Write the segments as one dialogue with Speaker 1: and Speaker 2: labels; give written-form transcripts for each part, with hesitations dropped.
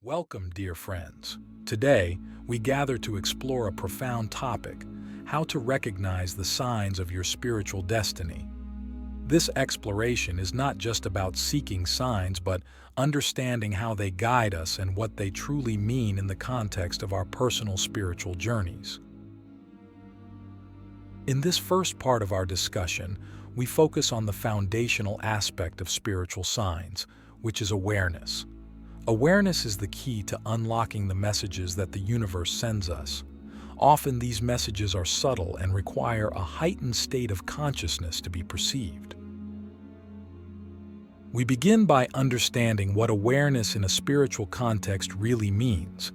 Speaker 1: Welcome, dear friends. Today, we gather to explore a profound topic: how to recognize the signs of your spiritual destiny. This exploration is not just about seeking signs, but understanding how they guide us and what they truly mean in the context of our personal spiritual journeys. In this first part of our discussion, we focus on the foundational aspect of spiritual signs, which is awareness. Awareness is the key to unlocking the messages that the universe sends us. Often these messages are subtle and require a heightened state of consciousness to be perceived. We begin by understanding what awareness in a spiritual context really means.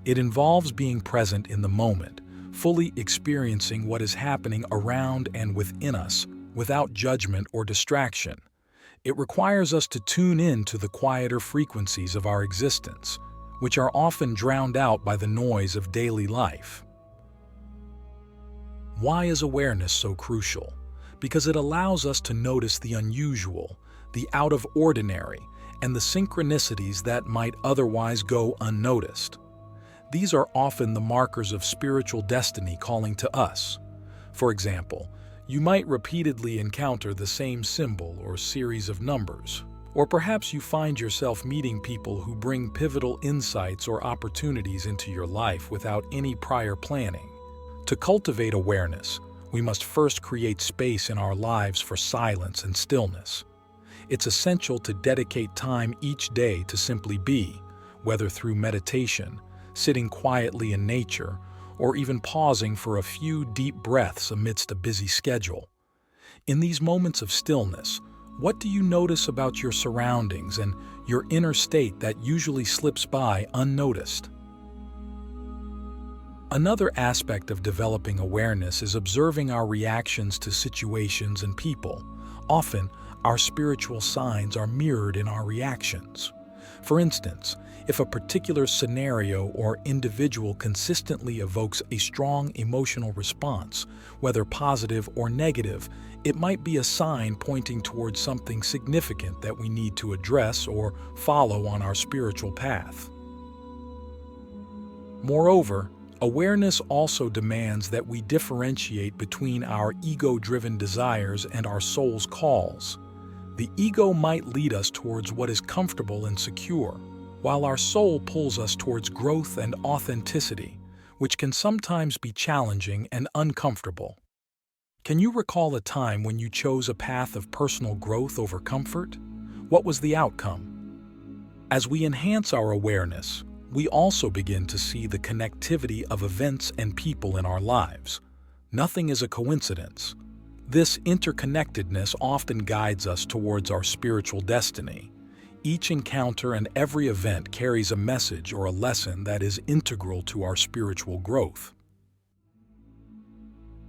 Speaker 1: It involves being present in the moment, fully experiencing what is happening around and within us, without judgment or distraction. It requires us to tune in to the quieter frequencies of our existence, which are often drowned out by the noise of daily life. Why is awareness so crucial? Because it allows us to notice the unusual, the out of ordinary, and the synchronicities that might otherwise go unnoticed. These are often the markers of spiritual destiny calling to us. For example, you might repeatedly encounter the same symbol or series of numbers, or perhaps you find yourself meeting people who bring pivotal insights or opportunities into your life without any prior planning. To cultivate awareness, we must first create space in our lives for silence and stillness. It's essential to dedicate time each day to simply be, whether through meditation, sitting quietly in nature, or even pausing for a few deep breaths amidst a busy schedule. In these moments of stillness, what do you notice about your surroundings and your inner state that usually slips by unnoticed? Another aspect of developing awareness is observing our reactions to situations and people. Often, our spiritual signs are mirrored in our reactions. For instance, if a particular scenario or individual consistently evokes a strong emotional response, whether positive or negative, it might be a sign pointing towards something significant that we need to address or follow on our spiritual path. Moreover, awareness also demands that we differentiate between our ego-driven desires and our soul's calls. The ego might lead us towards what is comfortable and secure, while our soul pulls us towards growth and authenticity, which can sometimes be challenging and uncomfortable. Can you recall a time when you chose a path of personal growth over comfort? What was the outcome? As we enhance our awareness, we also begin to see the connectivity of events and people in our lives. Nothing is a coincidence. This interconnectedness often guides us towards our spiritual destiny. Each encounter and every event carries a message or a lesson that is integral to our spiritual growth.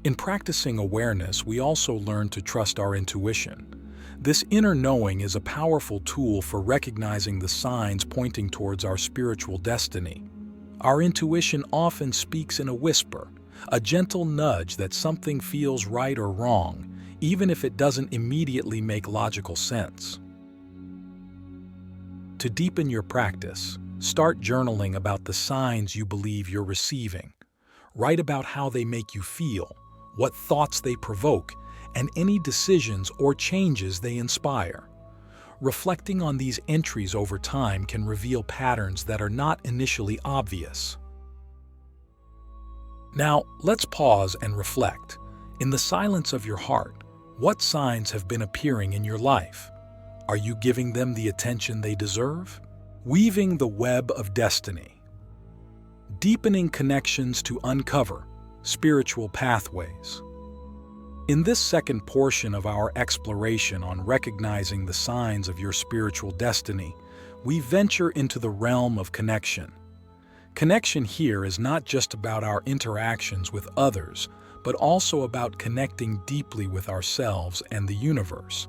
Speaker 1: In practicing awareness, we also learn to trust our intuition. This inner knowing is a powerful tool for recognizing the signs pointing towards our spiritual destiny. Our intuition often speaks in a whisper, a gentle nudge that something feels right or wrong, even if it doesn't immediately make logical sense. To deepen your practice, start journaling about the signs you believe you're receiving. Write about how they make you feel, what thoughts they provoke, and any decisions or changes they inspire. Reflecting on these entries over time can reveal patterns that are not initially obvious. Now, let's pause and reflect. In the silence of your heart, what signs have been appearing in your life? Are you giving them the attention they deserve? Weaving the web of destiny. Deepening connections to uncover spiritual pathways. In this second portion of our exploration on recognizing the signs of your spiritual destiny, we venture into the realm of connection. Connection here is not just about our interactions with others, but also about connecting deeply with ourselves and the universe.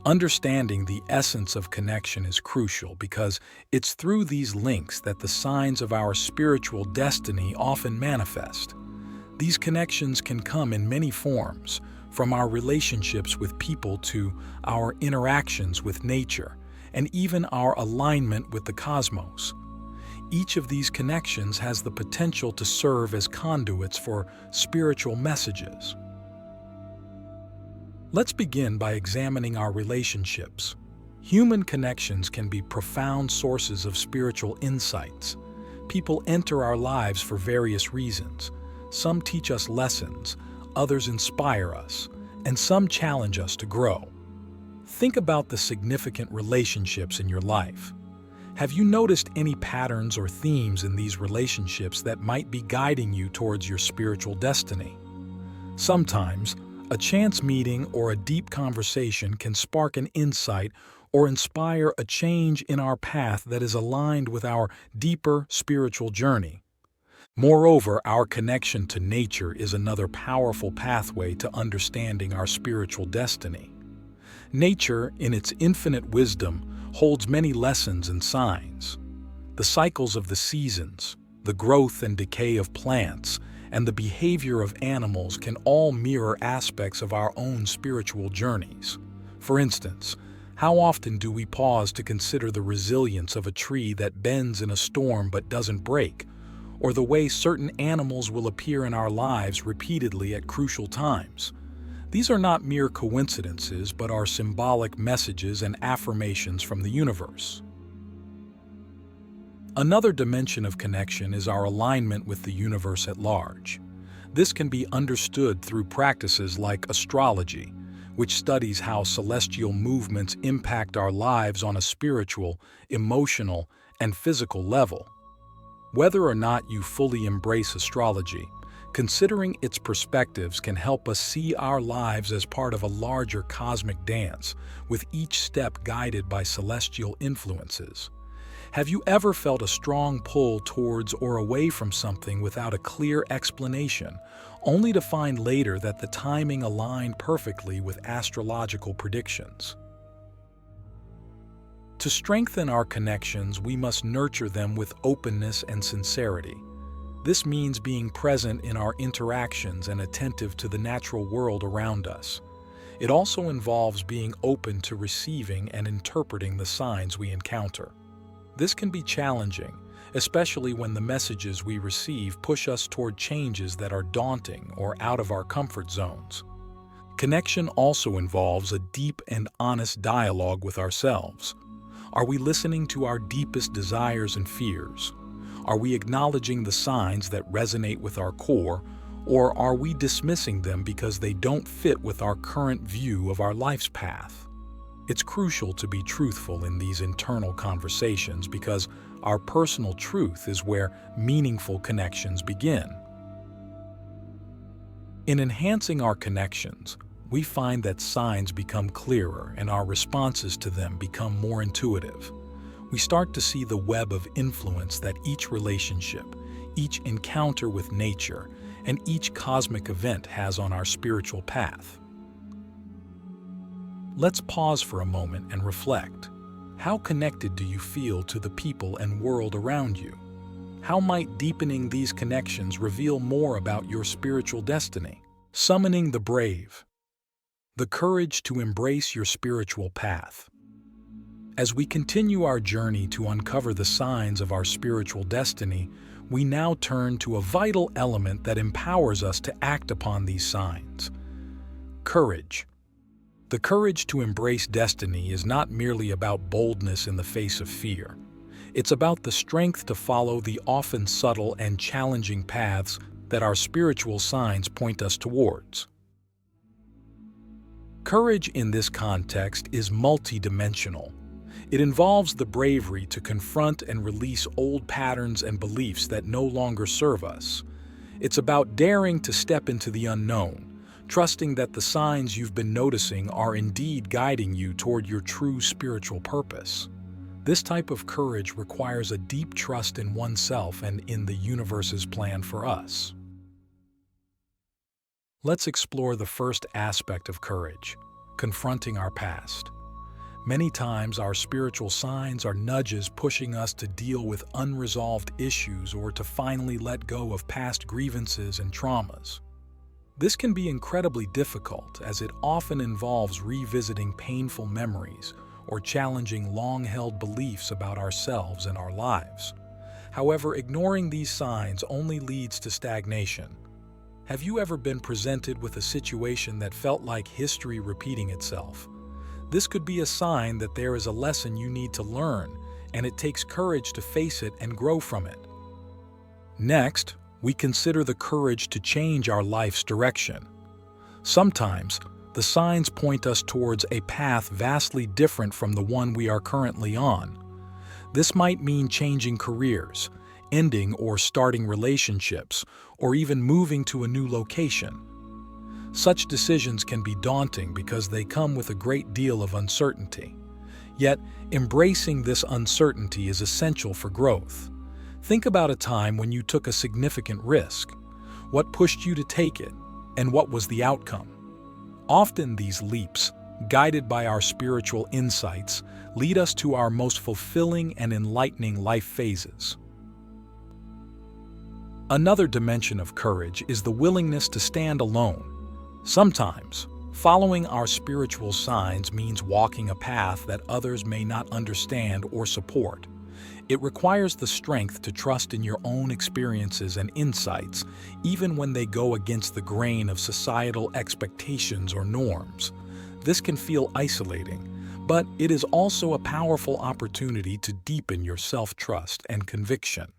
Speaker 1: Understanding the essence of connection is crucial because it's through these links that the signs of our spiritual destiny often manifest. These connections can come in many forms, from our relationships with people to our interactions with nature, and even our alignment with the cosmos. Each of these connections has the potential to serve as conduits for spiritual messages. Let's begin by examining our relationships. Human connections can be profound sources of spiritual insights. People enter our lives for various reasons. Some teach us lessons, others inspire us, and some challenge us to grow. Think about the significant relationships in your life. Have you noticed any patterns or themes in these relationships that might be guiding you towards your spiritual destiny? Sometimes, a chance meeting or a deep conversation can spark an insight or inspire a change in our path that is aligned with our deeper spiritual journey. Moreover, our connection to nature is another powerful pathway to understanding our spiritual destiny. Nature, in its infinite wisdom, holds many lessons and signs. The cycles of the seasons, the growth and decay of plants, and the behavior of animals can all mirror aspects of our own spiritual journeys. For instance, how often do we pause to consider the resilience of a tree that bends in a storm but doesn't break, or the way certain animals will appear in our lives repeatedly at crucial times? These are not mere coincidences, but are symbolic messages and affirmations from the universe. Another dimension of connection is our alignment with the universe at large. This can be understood through practices like astrology, which studies how celestial movements impact our lives on a spiritual, emotional, and physical level. Whether or not you fully embrace astrology, considering its perspectives can help us see our lives as part of a larger cosmic dance, with each step guided by celestial influences. Have you ever felt a strong pull towards or away from something without a clear explanation, only to find later that the timing aligned perfectly with astrological predictions? To strengthen our connections, we must nurture them with openness and sincerity. This means being present in our interactions and attentive to the natural world around us. It also involves being open to receiving and interpreting the signs we encounter. This can be challenging, especially when the messages we receive push us toward changes that are daunting or out of our comfort zones. Connection also involves a deep and honest dialogue with ourselves. Are we listening to our deepest desires and fears? Are we acknowledging the signs that resonate with our core, or are we dismissing them because they don't fit with our current view of our life's path? It's crucial to be truthful in these internal conversations because our personal truth is where meaningful connections begin. In enhancing our connections, we find that signs become clearer and our responses to them become more intuitive. We start to see the web of influence that each relationship, each encounter with nature, and each cosmic event has on our spiritual path. Let's pause for a moment and reflect. How connected do you feel to the people and world around you? How might deepening these connections reveal more about your spiritual destiny? Summoning the brave. The courage to embrace your spiritual path. As we continue our journey to uncover the signs of our spiritual destiny, we now turn to a vital element that empowers us to act upon these signs: courage. The courage to embrace destiny is not merely about boldness in the face of fear. It's about the strength to follow the often subtle and challenging paths that our spiritual signs point us towards. Courage in this context is multidimensional. It involves the bravery to confront and release old patterns and beliefs that no longer serve us. It's about daring to step into the unknown, trusting that the signs you've been noticing are indeed guiding you toward your true spiritual purpose. This type of courage requires a deep trust in oneself and in the universe's plan for us. Let's explore the first aspect of courage: confronting our past. Many times, our spiritual signs are nudges pushing us to deal with unresolved issues or to finally let go of past grievances and traumas. This can be incredibly difficult, as it often involves revisiting painful memories or challenging long-held beliefs about ourselves and our lives. However, ignoring these signs only leads to stagnation. Have you ever been presented with a situation that felt like history repeating itself? This could be a sign that there is a lesson you need to learn, and it takes courage to face it and grow from it. Next, we consider the courage to change our life's direction. Sometimes, the signs point us towards a path vastly different from the one we are currently on. This might mean changing careers, ending or starting relationships, or even moving to a new location. Such decisions can be daunting because they come with a great deal of uncertainty. Yet, embracing this uncertainty is essential for growth. Think about a time when you took a significant risk. What pushed you to take it, and what was the outcome? Often these leaps, guided by our spiritual insights, lead us to our most fulfilling and enlightening life phases. Another dimension of courage is the willingness to stand alone. Sometimes, following our spiritual signs means walking a path that others may not understand or support. It requires the strength to trust in your own experiences and insights, even when they go against the grain of societal expectations or norms. This can feel isolating, but it is also a powerful opportunity to deepen your self-trust and conviction.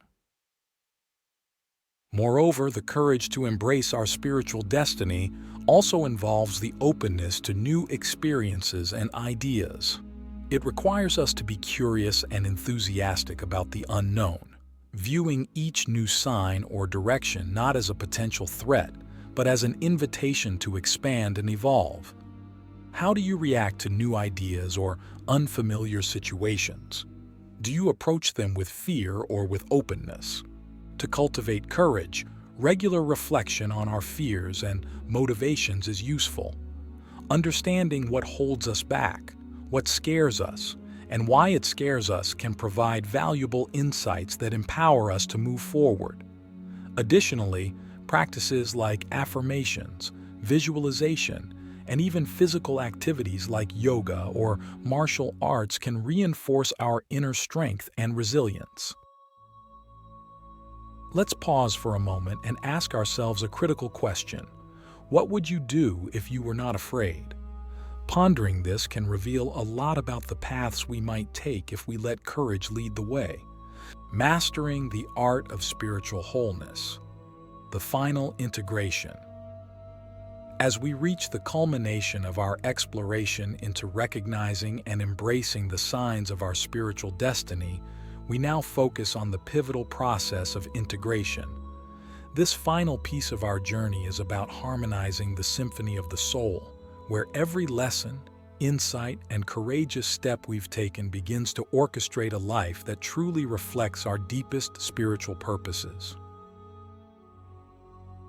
Speaker 1: Moreover, the courage to embrace our spiritual destiny also involves the openness to new experiences and ideas. It requires us to be curious and enthusiastic about the unknown, viewing each new sign or direction not as a potential threat, but as an invitation to expand and evolve. How do you react to new ideas or unfamiliar situations? Do you approach them with fear or with openness? To cultivate courage, regular reflection on our fears and motivations is useful. Understanding what holds us back, what scares us, and why it scares us can provide valuable insights that empower us to move forward. Additionally, practices like affirmations, visualization, and even physical activities like yoga or martial arts can reinforce our inner strength and resilience. Let's pause for a moment and ask ourselves a critical question. What would you do if you were not afraid? Pondering this can reveal a lot about the paths we might take if we let courage lead the way. Mastering the art of spiritual wholeness. The final integration. As we reach the culmination of our exploration into recognizing and embracing the signs of our spiritual destiny, we now focus on the pivotal process of integration. This final piece of our journey is about harmonizing the symphony of the soul, where every lesson, insight, and courageous step we've taken begins to orchestrate a life that truly reflects our deepest spiritual purposes.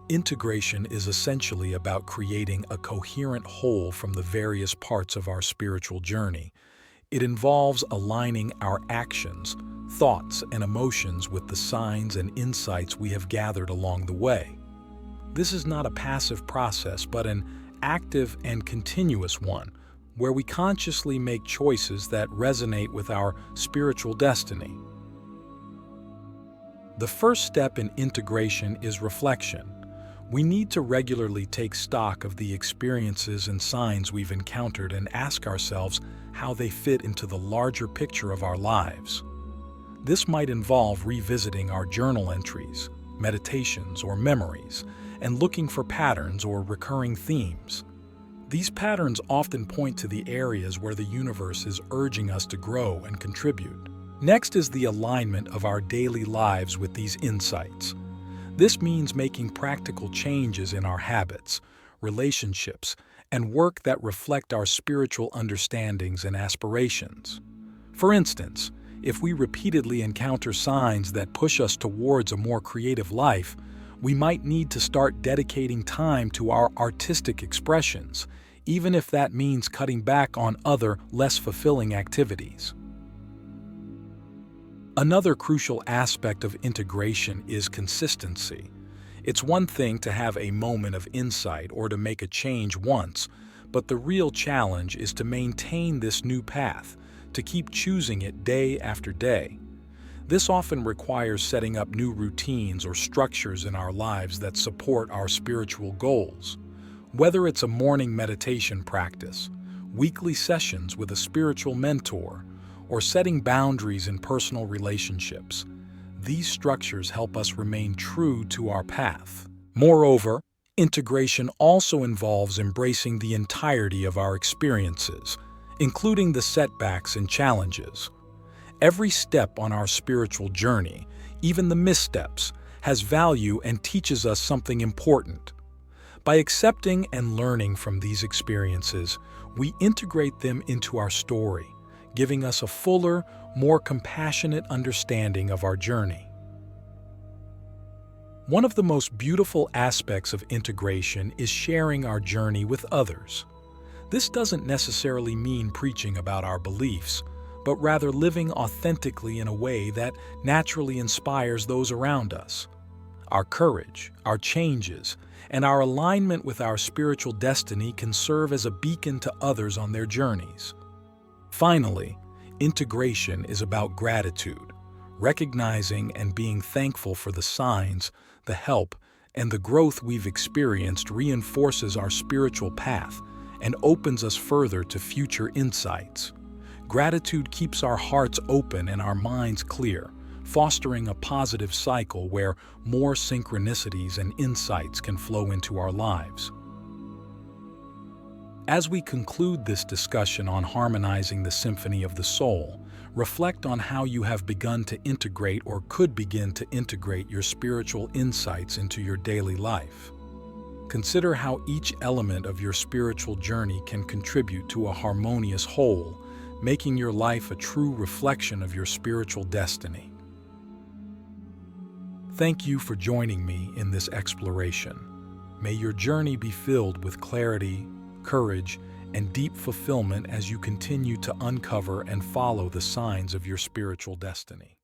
Speaker 1: Integration is essentially about creating a coherent whole from the various parts of our spiritual journey. It involves aligning our actions, thoughts, and emotions with the signs and insights we have gathered along the way. This is not a passive process, but an active and continuous one, where we consciously make choices that resonate with our spiritual destiny. The first step in integration is reflection. We need to regularly take stock of the experiences and signs we've encountered and ask ourselves how they fit into the larger picture of our lives. This might involve revisiting our journal entries, meditations, or memories, and looking for patterns or recurring themes. These patterns often point to the areas where the universe is urging us to grow and contribute. Next is the alignment of our daily lives with these insights. This means making practical changes in our habits, relationships, and work that reflect our spiritual understandings and aspirations. For instance, if we repeatedly encounter signs that push us towards a more creative life, we might need to start dedicating time to our artistic expressions, even if that means cutting back on other, less fulfilling activities. Another crucial aspect of integration is consistency. It's one thing to have a moment of insight or to make a change once, but the real challenge is to maintain this new path, to keep choosing it day after day. This often requires setting up new routines or structures in our lives that support our spiritual goals. Whether it's a morning meditation practice, weekly sessions with a spiritual mentor, or setting boundaries in personal relationships, these structures help us remain true to our path. Moreover, integration also involves embracing the entirety of our experiences, including the setbacks and challenges. Every step on our spiritual journey, even the missteps, has value and teaches us something important. By accepting and learning from these experiences, we integrate them into our story, giving us a fuller, more compassionate understanding of our journey. One of the most beautiful aspects of integration is sharing our journey with others. This doesn't necessarily mean preaching about our beliefs, but rather living authentically in a way that naturally inspires those around us. Our courage, our changes, and our alignment with our spiritual destiny can serve as a beacon to others on their journeys. Finally, integration is about gratitude. Recognizing and being thankful for the signs, the help, and the growth we've experienced reinforces our spiritual path and opens us further to future insights. Gratitude keeps our hearts open and our minds clear, fostering a positive cycle where more synchronicities and insights can flow into our lives. As we conclude this discussion on harmonizing the symphony of the soul, reflect on how you have begun to integrate or could begin to integrate your spiritual insights into your daily life. Consider how each element of your spiritual journey can contribute to a harmonious whole, making your life a true reflection of your spiritual destiny. Thank you for joining me in this exploration. May your journey be filled with clarity, courage, and deep fulfillment as you continue to uncover and follow the signs of your spiritual destiny.